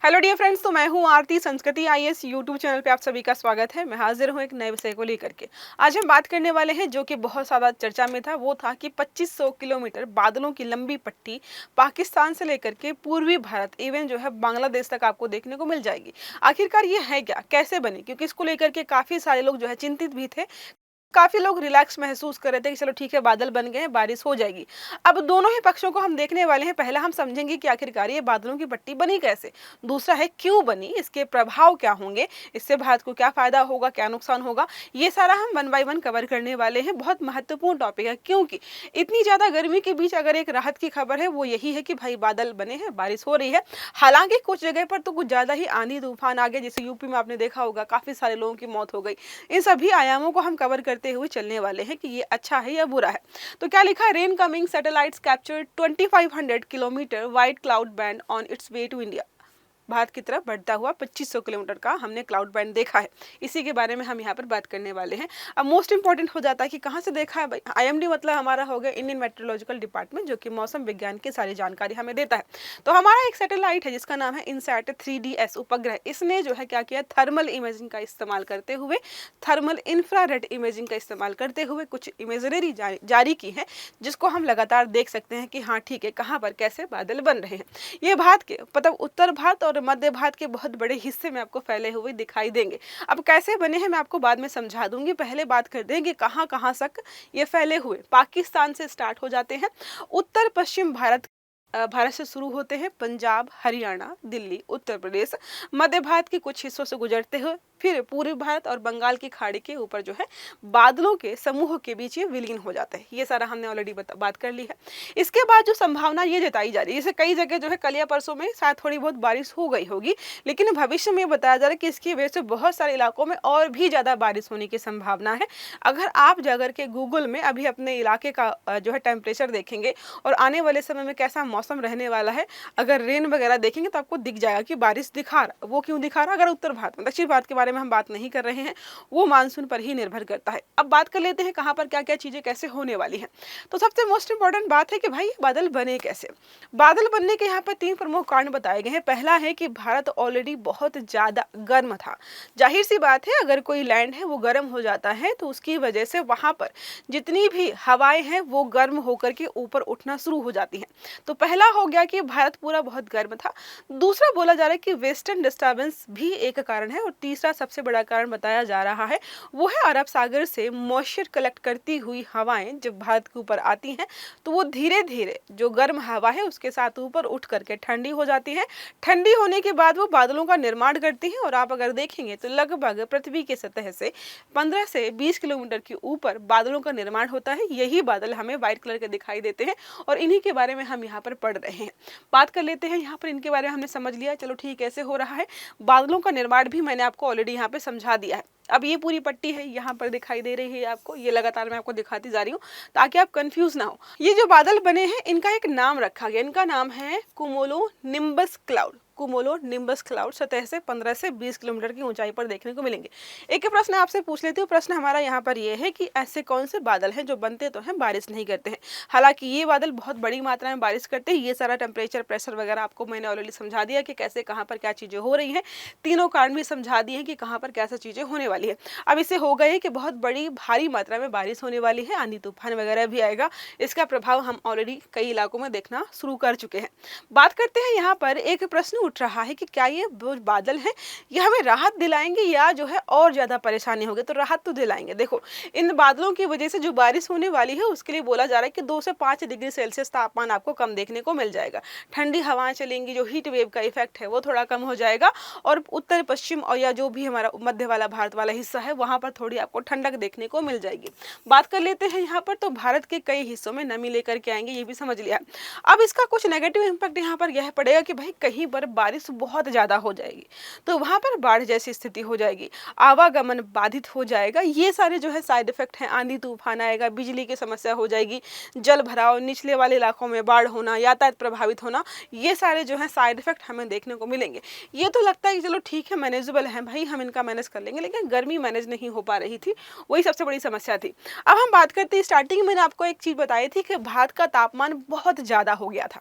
Hello dear friends, तो मैं हूं आरती। संस्कृति आईएएस यूट्यूब चैनल पे आप सभी का स्वागत है। मैं हाजिर हूं एक नए विषय को लेकर के। आज हम बात करने वाले हैं जो कि बहुत ज़्यादा चर्चा में था, वो था कि 2500 किलोमीटर बादलों की लंबी पट्टी पाकिस्तान से लेकर के पूर्वी भारत इवन जो है बांग्लादेश तक आपको देखने को मिल जाएगी। आखिरकार ये है क्या, कैसे बनी? क्योंकि इसको लेकर के काफ़ी सारे लोग जो है चिंतित भी थे। काफ़ी लोग रिलैक्स महसूस कर रहे थे कि चलो ठीक है, बादल बन गए हैं, बारिश हो जाएगी। अब दोनों ही पक्षों को हम देखने वाले हैं। पहला हम समझेंगे कि आखिरकार ये बादलों की पट्टी बनी कैसे। दूसरा है क्यों बनी, इसके प्रभाव क्या होंगे, इससे भारत को क्या फ़ायदा होगा, क्या नुकसान होगा। ये सारा हम वन बाय वन कवर करने वाले हैं। बहुत महत्वपूर्ण टॉपिक है, क्योंकि इतनी ज़्यादा गर्मी के बीच अगर एक राहत की खबर है वो यही है कि भाई बादल बने हैं, बारिश हो रही है। हालांकि कुछ जगह पर तो कुछ ज़्यादा ही आंधी तूफान आ गए, जैसे यूपी में आपने देखा होगा काफ़ी सारे लोगों की मौत हो गई। इन सभी आयामों को हम कवर करते हुए चलने वाले हैं कि ये अच्छा है या बुरा है। तो क्या लिखा है, rain coming satellites captured 2500 kilometre wide cloud band on its way to India. Bharat की तरफ बढ़ता हुआ 2500 किलोमीटर का हमने क्लाउड बैंड देखा है। इसी के बारे में हम यहाँ पर बात करने वाले हैं। अब मोस्ट इंपॉर्टेंट हो जाता है कि कहाँ से देखा है भाई। आईएमडी मतलब हमारा हो गया इंडियन मेट्रोलॉजिकल डिपार्टमेंट, जो कि मौसम विज्ञान की सारी जानकारी हमें देता है। तो हमारा एक सैटेलाइट है जिसका नाम है इनसैट 3DS उपग्रह। इसने जो है क्या किया, थर्मल इमेजिंग का इस्तेमाल करते हुए, थर्मल इंफ्रारेड इमेजिंग का इस्तेमाल करते हुए कुछ इमेजनरी जारी की है, जिसको हम लगातार देख सकते हैं कि हाँ ठीक है, कहाँ पर कैसे बादल बन रहे हैं। ये भारत के मतलब उत्तर भारत और मध्य भारत के बहुत बड़े हिस्से में आपको फैले हुए दिखाई देंगे। अब कैसे बने हैं मैं आपको बाद में समझा दूंगी। पहले बात करते हैं कि कहाँ कहाँ तक ये फैले हुए। पाकिस्तान से स्टार्ट हो जाते हैं, उत्तर पश्चिम भारत से शुरू होते हैं, पंजाब, हरियाणा, दिल्ली, उत्तर प्रदेश, मध्य भारत के कुछ हिस्सों से गुजरते हुए फिर पूर्वी भारत और बंगाल की खाड़ी के ऊपर जो है बादलों के समूह के बीच ये विलीन हो जाता है। ये सारा हमने ऑलरेडी बात कर ली है। इसके बाद जो संभावना ये जताई जा रही है, जैसे कई जगह जो है कल या परसों में शायद थोड़ी बहुत बारिश हो गई होगी, लेकिन भविष्य में बताया जा रहा है कि इसकी वजह से बहुत सारे इलाकों में और भी ज़्यादा बारिश होने की संभावना है। अगर आप जाकर के गूगल में अभी अपने इलाके का जो है टेम्परेचर देखेंगे और आने वाले समय में कैसा मौसम रहने वाला है, अगर रेन वगैरह देखेंगे तो आपको दिख जाएगा कि बारिश दिखा रहा। वो क्यों दिखा रहा? अगर उत्तर भारत में, दक्षिण भारत के बारे में हम बात नहीं कर रहे हैं, वो मानसून पर ही निर्भर करता है। अब बात कर लेते हैं कहाँ पर क्या क्या चीजें कैसे होने वाली हैं। तो सबसे मोस्ट इंपॉर्टेंट बात है कि भाई बादल बने कैसे। बादल बनने के यहाँ पर 3 प्रमुख कारण बताए गए हैं। पहला है कि भारत ऑलरेडी बहुत ज्यादा गर्म था। जाहिर सी बात है, अगर कोई लैंड है वो गर्म हो जाता है तो उसकी वजह से वहां पर जितनी भी हवाएं हैं वो गर्म होकर के ऊपर उठना शुरू हो जाती हैं। तो पहला हो गया कि भारत पूरा बहुत गर्म था। दूसरा बोला जा रहा है कि वेस्टर्न डिस्टर्बेंस भी एक कारण है, और तीसरा सबसे बड़ा कारण बताया जा रहा है वो है अरब सागर से मॉइस्चर कलेक्ट करती हुई हवाएं जब भारत के ऊपर आती हैं तो वो धीरे धीरे जो गर्म हवा है उसके साथ ऊपर उठ करके ठंडी हो जाती है। ठंडी होने के बाद वो बादलों का निर्माण करती है, और आप अगर देखेंगे तो लगभग पृथ्वी की सतह से 15 से 20 किलोमीटर के ऊपर बादलों का निर्माण होता है। यही बादल हमें व्हाइट कलर के दिखाई देते हैं, और इन्हीं के बारे में हम यहाँ पर पढ़ रहे हैं। बात कर लेते हैं यहाँ पर इनके बारे में। हमने समझ लिया, चलो ठीक कैसे हो रहा है। बादलों का निर्माण भी मैंने आपको ऑलरेडी यहाँ पे समझा दिया है। अब ये पूरी पट्टी है यहाँ पर दिखाई दे रही है आपको, ये लगातार मैं आपको दिखाती जा रही हूँ ताकि आप कंफ्यूज ना हो। ये जो बादल बने हैं इनका एक नाम रखा गया, इनका नाम है कुमुलो निम्बस क्लाउड। कुमुलो निम्बस क्लाउड सतह से 15 से 20 किलोमीटर की ऊंचाई पर देखने को मिलेंगे। एक प्रश्न आपसे पूछ लेती हूँ। प्रश्न हमारा यहाँ पर यह है कि ऐसे कौन से बादल हैं जो बनते तो हैं बारिश नहीं करते हैं। हालांकि ये बादल बहुत बड़ी मात्रा में बारिश करते हैं। ये सारा टेम्परेचर, प्रेशर वगैरह आपको मैंने ऑलरेडी समझा दिया कि कैसे कहाँ पर क्या चीजें हो रही हैं। तीनों कारण भी समझा दिए कि कहाँ पर कैसा चीजें होने वाली है। अब इससे हो गए कि बहुत बड़ी भारी मात्रा में बारिश होने वाली है, आंधी तूफान वगैरह भी आएगा। इसका प्रभाव हम ऑलरेडी कई इलाकों में देखना शुरू कर चुके हैं। बात करते हैं यहाँ पर एक प्रश्न उठ रहा है कि क्या ये बादल हैं ये हमें राहत दिलाएंगे या जो है और ज्यादा परेशानी होगी। तो राहत तो दिलाएंगे। देखो, इन बादलों की वजह से जो बारिश होने वाली है उसके लिए बोला जा रहा है कि 2 से 5 डिग्री सेल्सियस तापमान आपको कम देखने को मिल जाएगा। ठंडी हवाएं चलेंगी, जो हीट वेव का इफेक्ट है वो थोड़ा कम हो जाएगा, और उत्तर पश्चिम और या जो भी हमारा मध्य वाला भारत वाला हिस्सा है वहां पर थोड़ी आपको ठंडक देखने को मिल जाएगी। बात कर लेते हैं यहाँ पर, तो भारत के कई हिस्सों में नमी लेकर के आएंगे, ये भी समझ लिया। अब इसका कुछ नेगेटिव इम्पैक्ट यहाँ पर यह पड़ेगा कि भाई कहीं पर बारिश बहुत ज्यादा हो जाएगी तो वहां पर बाढ़ जैसी स्थिति हो जाएगी, आवागमन बाधित हो जाएगा। ये सारे जो है साइड इफेक्ट हैं। आंधी तूफान आएगा, बिजली की समस्या हो जाएगी, जल भराव, निचले वाले इलाकों में बाढ़ होना, यातायात प्रभावित होना, ये सारे जो है साइड इफेक्ट हमें देखने को मिलेंगे। ये तो लगता है कि चलो ठीक है, मैनेजेबल है भाई, हम इनका मैनेज कर लेंगे, लेकिन गर्मी मैनेज नहीं हो पा रही थी, वही सबसे बड़ी समस्या थी। अब हम बात करते हैं, स्टार्टिंग में मैंने आपको एक चीज़ बताई थी कि भारत का तापमान बहुत ज़्यादा हो गया था।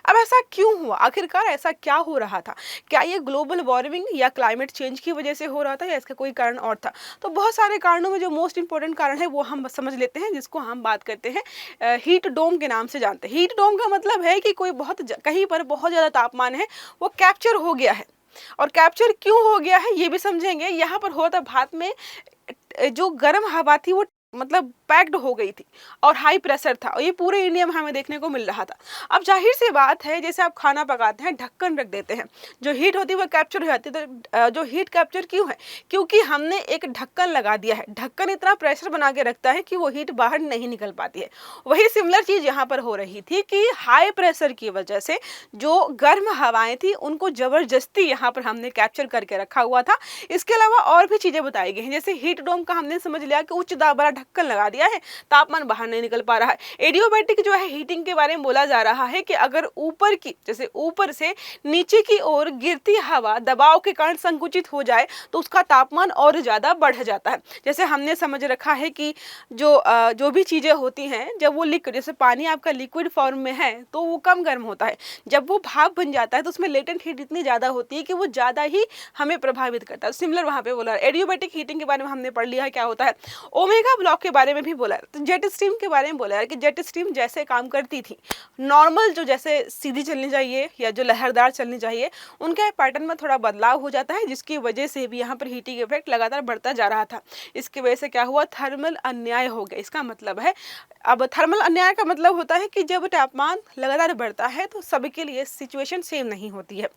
अब ऐसा क्यों हुआ? आखिरकार ऐसा क्या हो रहा था? क्या ये ग्लोबल वार्मिंग या क्लाइमेट चेंज की वजह से हो रहा था या इसका कोई कारण और था? तो बहुत सारे कारणों में जो मोस्ट इंपॉर्टेंट कारण है वो हम समझ लेते हैं, जिसको हम बात करते हैं हीट डोम के नाम से जानते हैं। हीट डोम का मतलब है कि कोई कहीं पर बहुत ज़्यादा तापमान है, वो कैप्चर हो गया है। और कैप्चर क्यों हो गया है ये भी समझेंगे। यहाँ पर होता भारत में जो गर्म हवा थी वो मतलब पैक्ड हो गई थी और हाई प्रेशर था, और ये पूरे इंडिया में हमें देखने को मिल रहा था। अब जाहिर सी बात है, जैसे आप खाना पकाते हैं, ढक्कन रख देते हैं, जो हीट होती है वो कैप्चर हो जाती है। तो जो हीट कैप्चर क्यों है? क्योंकि हमने एक ढक्कन लगा दिया है। ढक्कन इतना प्रेशर बना के रखता है कि वो हीट बाहर नहीं निकल पाती है। वही सिमिलर चीज़ यहाँ पर हो रही थी कि हाई प्रेशर की वजह से जो गर्म हवाएं थी उनको ज़बरदस्ती यहाँ पर हमने कैप्चर करके रखा हुआ था। इसके अलावा और भी चीज़ें बताई गई हैं, जैसे हीट डोम का हमने समझ लिया कि उच्च दाब वाला ढक्कन लगा दिया है, तापमान बाहर नहीं निकल पा रहा है। एडियोबैटिक जो है हीटिंग के बारे में बोला जा रहा है कि अगर ऊपर की, जैसे ऊपर से नीचे की ओर गिरती हवा दबाव के कारण संकुचित हो जाए तो उसका तापमान और ज़्यादा बढ़ जाता है। जैसे हमने समझ रखा है कि जो भी चीज़ें होती हैं, जब वो लिक्विड, जैसे पानी आपका लिक्विड फॉर्म में है तो वो कम गर्म होता है, जब वो भाप बन जाता है तो उसमें लेटेंट हीट इतनी ज़्यादा होती है कि वो ज़्यादा ही हमें प्रभावित करता है। सिमिलर वहाँ पे बोला एडियोबैटिक हीटिंग के बारे में हमने पढ़ लिया है क्या होता है। ओमेगा ब्लॉक के बारे में भी बोला, तो जेट स्ट्रीम के बारे में बोला है कि जेट स्ट्रीम जैसे काम करती थी, नॉर्मल जो जैसे सीधी चलनी चाहिए या जो लहरदार चलनी चाहिए, उनके पैटर्न में थोड़ा बदलाव हो जाता है, जिसकी वजह से भी यहाँ पर हीटिंग इफेक्ट लगातार बढ़ता जा रहा था। इसकी वजह से क्या हुआ? थर्मल अन्याय हो गया। इसका मतलब है, अब थर्मल अन्याय का मतलब होता है कि जब तापमान लगातार बढ़ता है तो सभी के लिए सिचुएशन सेम नहीं होती है।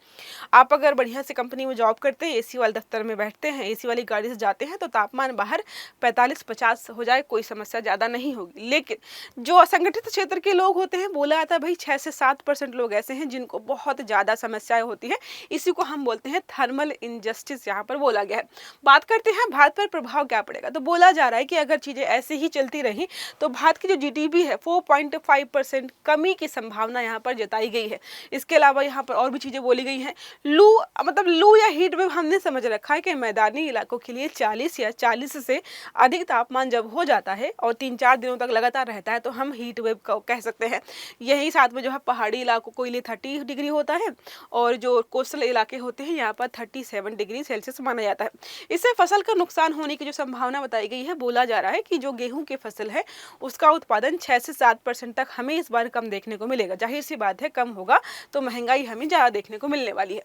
आप अगर बढ़िया से कंपनी में जॉब करते हैं, एसी वाले दफ्तर में बैठते हैं, एसी वाली गाड़ी से जाते हैं, तो तापमान बाहर 45-50 हो जाए कोई समस्या ज़्यादा नहीं होगी। लेकिन जो असंगठित क्षेत्र के लोग होते हैं, बोला जाता है भाई 6 से 7% लोग ऐसे हैं जिनको बहुत ज़्यादा समस्याएं होती है। इसी को हम बोलते हैं थर्मल इंजस्टिस, यहाँ पर बोला गया है। बात करते हैं भारत पर प्रभाव क्या पड़ेगा। तो बोला जा रहा है कि अगर चीज़ें ऐसे ही चलती रही तो भारत की जो जीडीपी है 4.5% कमी की संभावना यहाँ पर जताई गई है। इसके अलावा यहाँ पर और भी चीज़ें बोली गई हैं। लू या हीट वेव हमने समझ रखा है कि मैदानी इलाकों के लिए 40 या 40 से अधिक तापमान जब हो जाता है और 3-4 दिनों तक लगातार रहता है तो हम हीट वेव का कह सकते हैं। यही साथ में जो है पहाड़ी इलाकों के लिए 30 डिग्री होता है और जो कोस्टल इलाके होते हैं यहाँ पर 37 डिग्री सेल्सियस माना जाता है। इससे फसल का नुकसान होने की जो संभावना बताई गई है, बोला जा रहा है कि जो गेहूं की फसल है उसका उत्पादन 6 से 7% तक हमें इस बार कम देखने को मिलेगा। जाहिर सी बात है, कम होगा तो महंगाई हमें ज़्यादा देखने को मिलने वाली है।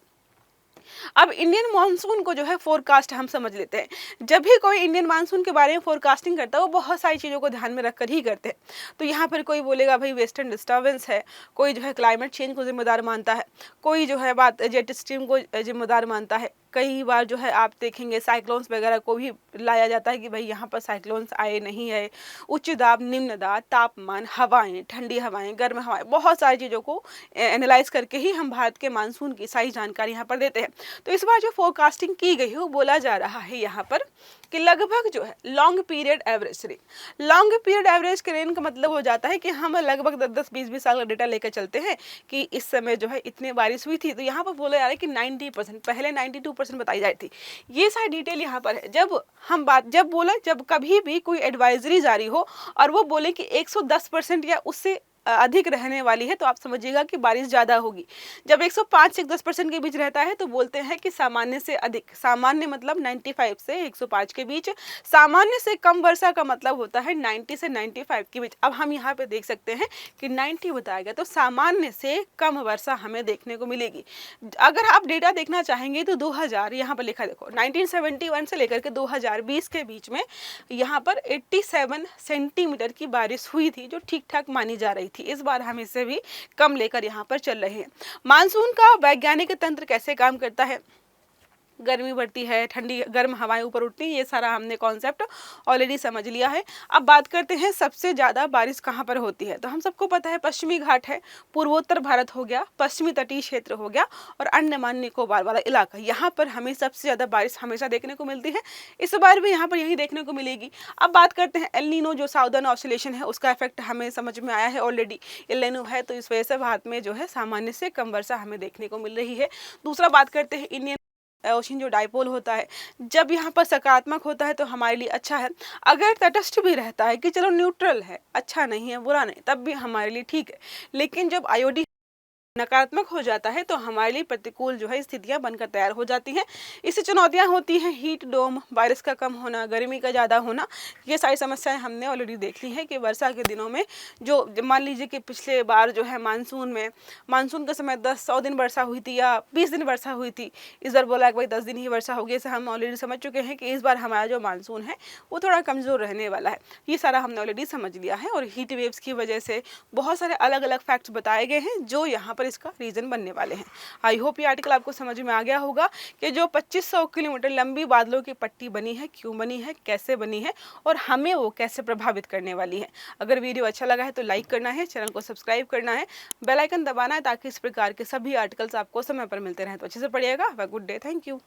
अब इंडियन मानसून को जो है फोरकास्ट हम समझ लेते हैं। जब भी कोई इंडियन मानसून के बारे में फोरकास्टिंग करता है वो बहुत सारी चीज़ों को ध्यान में रखकर ही करते हैं। तो यहाँ पर कोई बोलेगा भाई वेस्टर्न डिस्टर्बेंस है, कोई जो है क्लाइमेट चेंज को जिम्मेदार मानता है, कोई जो है बात जेट स्ट्रीम को जिम्मेदार मानता है। कई बार जो है आप देखेंगे साइक्लोन्स वगैरह को भी लाया जाता है कि भाई यहाँ पर साइक्लोन्स आए नहीं है। उच्च दाब, निम्न दाब, तापमान, हवाएं, ठंडी हवाएं, गर्म हवाएं, बहुत सारी चीज़ों को एनालाइज करके ही हम भारत के मानसून की सही जानकारी यहाँ पर देते हैं। तो इस बार जो फोरकास्टिंग की गई है वो बोला जा रहा है यहाँ पर कि लगभग जो है long period average rain, long period average के रेन का मतलब हो जाता है कि हम लगभग 10-20 साल का डेटा लेकर चलते हैं कि इस समय जो है इतनी बारिश हुई थी। तो यहाँ पर बोला जा रहा है कि 90%, पहले 92% बताई जाती थी। ये सारी डिटेल यहाँ पर है। जब कभी भी कोई एडवाइजरी जारी हो और वो बोले कि 110% या उससे अधिक रहने वाली है तो आप समझिएगा कि बारिश ज़्यादा होगी। जब 105 से 10% के बीच रहता है तो बोलते हैं कि सामान्य से अधिक, सामान्य मतलब 95 से 105 के बीच, सामान्य से कम वर्षा का मतलब होता है 90 से 95 के बीच। अब हम यहाँ पे देख सकते हैं कि 90 बताया गया, तो सामान्य से कम वर्षा हमें देखने को मिलेगी। अगर आप डेटा देखना चाहेंगे तो 2000 यहाँ पर लिखा देखो 1971 से लेकर के 2020 के बीच में यहाँ पर 87 सेंटीमीटर की बारिश हुई थी, जो ठीक ठाक मानी जा रही थी। इस बार हम इससे भी कम लेकर यहाँ पर चल रहे हैं। मानसून का वैज्ञानिक तंत्र कैसे काम करता है? गर्मी बढ़ती है, ठंडी गर्म हवाएं ऊपर उठती हैं, ये सारा हमने कॉन्सेप्ट ऑलरेडी समझ लिया है। अब बात करते हैं सबसे ज़्यादा बारिश कहाँ पर होती है। तो हम सबको पता है पश्चिमी घाट है, पूर्वोत्तर भारत हो गया, पश्चिमी तटीय क्षेत्र हो गया और अंडमान निकोबार वाला इलाका, यहाँ पर हमें सबसे ज़्यादा बारिश हमेशा देखने को मिलती है। इस बार भी यहाँ पर यही देखने को मिलेगी। अब बात करते हैं एल नीनो, जो साउदर्न ऑस्लेशन है, उसका इफेक्ट हमें समझ में आया है ऑलरेडी। एल नीनो है तो इस वजह से भारत में जो है सामान्य से कम वर्षा हमें देखने को मिल रही है। दूसरा बात करते हैं इंडियन ओशन जो डाइपोल होता है, जब यहाँ पर सकारात्मक होता है तो हमारे लिए अच्छा है। अगर तटस्थ भी रहता है कि चलो न्यूट्रल है, अच्छा नहीं है बुरा नहीं, तब भी हमारे लिए ठीक है। लेकिन जब आयोडीन नकारात्मक हो जाता है तो हमारे लिए प्रतिकूल जो है स्थितियां बनकर तैयार हो जाती हैं। इससे चुनौतियां होती हैं हीट डोम, बारिश का कम होना, गर्मी का ज़्यादा होना। ये सारी समस्याएं हमने ऑलरेडी देख ली हैं कि वर्षा के दिनों में जो मान लीजिए कि पिछले बार जो है मानसून के समय 10-100 दिन वर्षा हुई थी या 20 दिन वर्षा हुई थी, इस बार बोला कि भाई 10 दिन ही वर्षा होगी। ऐसे हम ऑलरेडी समझ चुके हैं कि इस बार हमारा जो मानसून है वो थोड़ा कमज़ोर रहने वाला है। ये सारा हमने ऑलरेडी समझ लिया है और हीट वेव्स की वजह से बहुत सारे अलग अलग फैक्ट्स बताए गए हैं जो यहाँ पर इसका रीजन बनने वाले हैं। आई होप ये आर्टिकल आपको समझ में आ गया होगा कि जो 2500 किलोमीटर लंबी बादलों की पट्टी बनी है, क्यों बनी है, कैसे बनी है और हमें वो कैसे प्रभावित करने वाली है। अगर वीडियो अच्छा लगा है तो लाइक करना है, चैनल को सब्सक्राइब करना है, बेल आइकन दबाना है ताकि इस प्रकार के सभी आर्टिकल्स आपको समय पर मिलते रहें। तो अच्छे से पढ़िएगा। Have a good day. Thank you.